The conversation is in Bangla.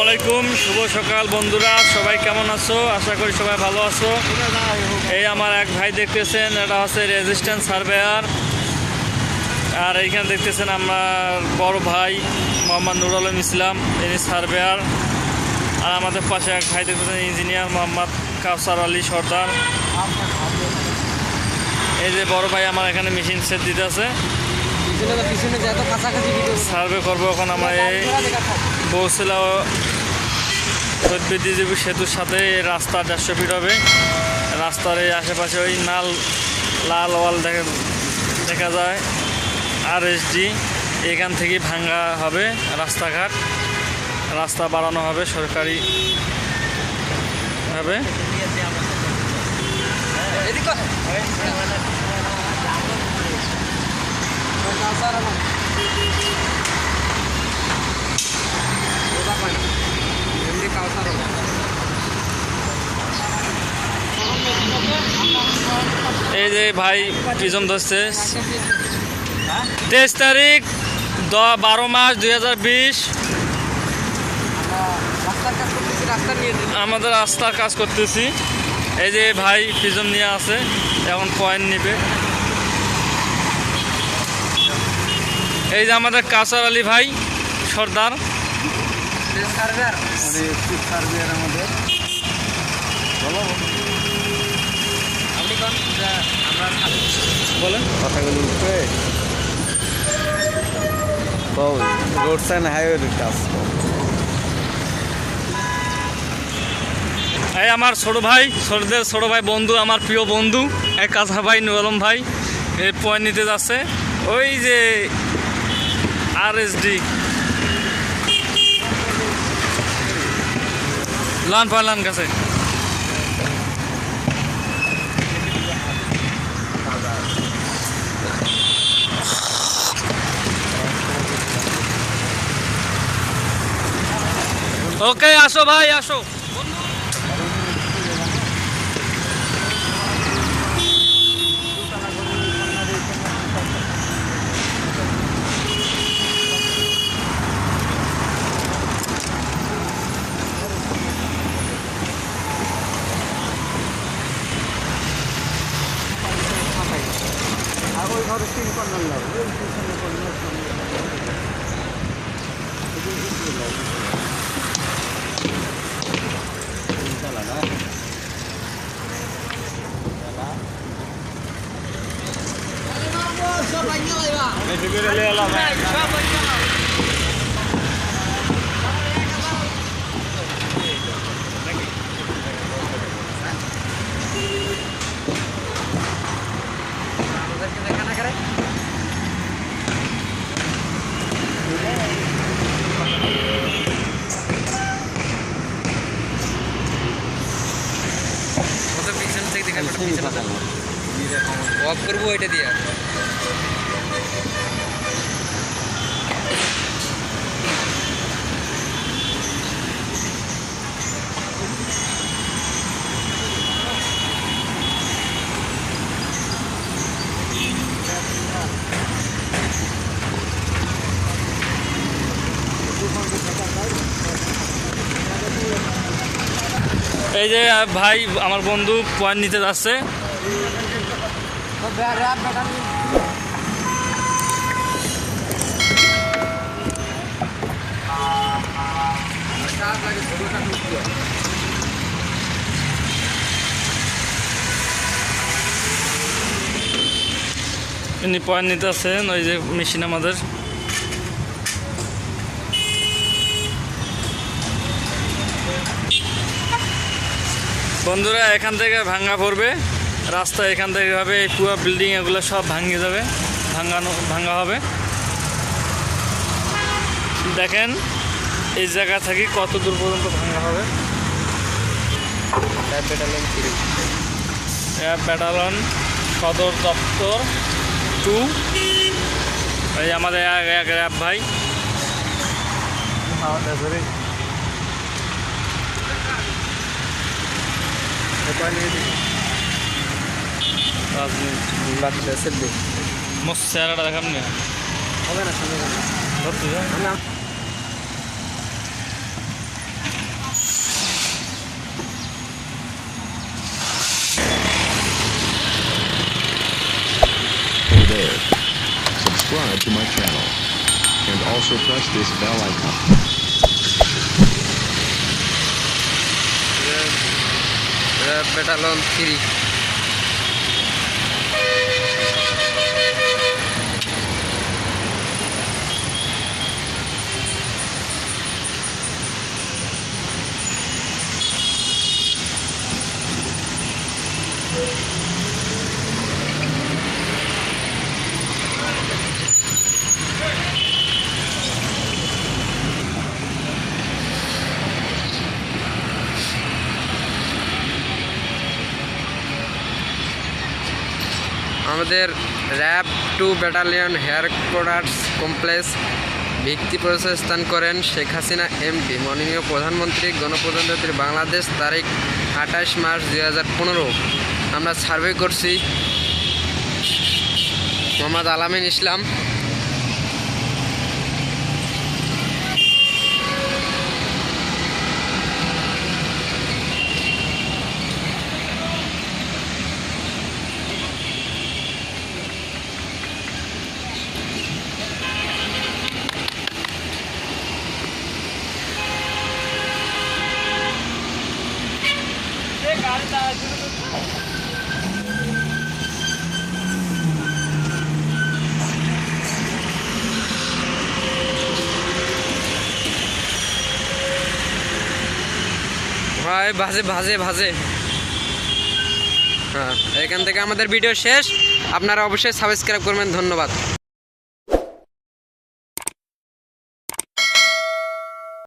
আলাইকুম, শুভ সকাল বন্ধুরা। সবাই কেমন আছো? আশা করি সবাই ভালো আছো। এই আমার এক ভাই দেখতেছেন, এটা হচ্ছে রেজিস্ট্যান্স সার্ভেয়ার। আর এইখানে দেখতেছেন আমার বড় ভাই মোহাম্মদ নুর আলম ইসলাম, ইনি সার্ভেয়ার। আর আমাদের পাশে এক ভাই দেখতেছেন ইঞ্জিনিয়ার মোহাম্মদ কাউসার আলী সর্দার। এই যে বড় ভাই আমার এখানে মেশিন সেট দিতে আছে, সার্ভে করবো। এখন আমরা এই বৌসিলা শহীদ সেতুর সাথে রাস্তা 150 ফিট হবে। রাস্তার এই আশেপাশে ওই লাল ওয়াল দেখা যায়। RSD এখান থেকে ভাঙ্গা হবে রাস্তাঘাট, রাস্তা বাড়ানো হবে সরকারি ভাবে। এই যে ভাই পিছন ধরছে, 23 তারিখ 12 মাস 2020 আমাদের রাস্তার কাজ করতেছি। এই যে ভাই পিছন নিয়ে আছে, এখন পয়েন্ট নিবে। এই যে আমাদের কাউসার আলী ভাই সর্দার, বলেন কথাগুলো উঠবে। রোড সাইড হাইওয়ের কাজ। এই আমার ছোট ভাই বন্ধু, আমার প্রিয় বন্ধু এক কাজা ভাই নুর আলম ভাই এই পয়েন্ট নিতে যাচ্ছে। ওই যে RSD লান কাছে। ওকে, আসো ভাই আসো। ওয়াক করবো এটা দিয়ে। এই যে ভাই আমার বন্ধু পয়েন্ট নিতে যাচ্ছে। ইনি পয়েন্ট নিতে আছেন, ওই যে মেশিন আমাদের। বন্ধুরা এখান থেকে ভাঙ্গা পড়বে রাস্তা, এখান থেকে হবে এই পুরো বিল্ডিং এগুলো সব ভাঙে যাবে, ভাঙ্গা হবে। দেখেন এই জায়গা থেকে কত দূর পর্যন্ত ভাঙা হবে। ব্যাটালিয়ন সদর দপ্তর 2, এই আমাদের এক র্যাব ভাই। চেহারাটা দেখাম না হবে না। subscribe to my channel. And also press this bell icon. পেটালন 3 আমাদের র্যাব 2 ব্যাটালিয়ন হেডকোয়ার্টার্স কমপ্লেক্স ভিত্তি প্রতিষ্ঠান করেন শেখ হাসিনা এমপি মাননীয় প্রধানমন্ত্রী গণপ্রজাতন্ত্রী বাংলাদেশ তারিখ 28 মার্চ 2015। আমরা সার্ভে করছি মোহাম্মদ আলামিন ইসলাম। ভাই ভাজে ভাজে ভাজে হ্যাঁ, এখান থেকে আমাদের ভিডিও শেষ। আপনারা অবশ্যই সাবস্ক্রাইব করবেন। ধন্যবাদ।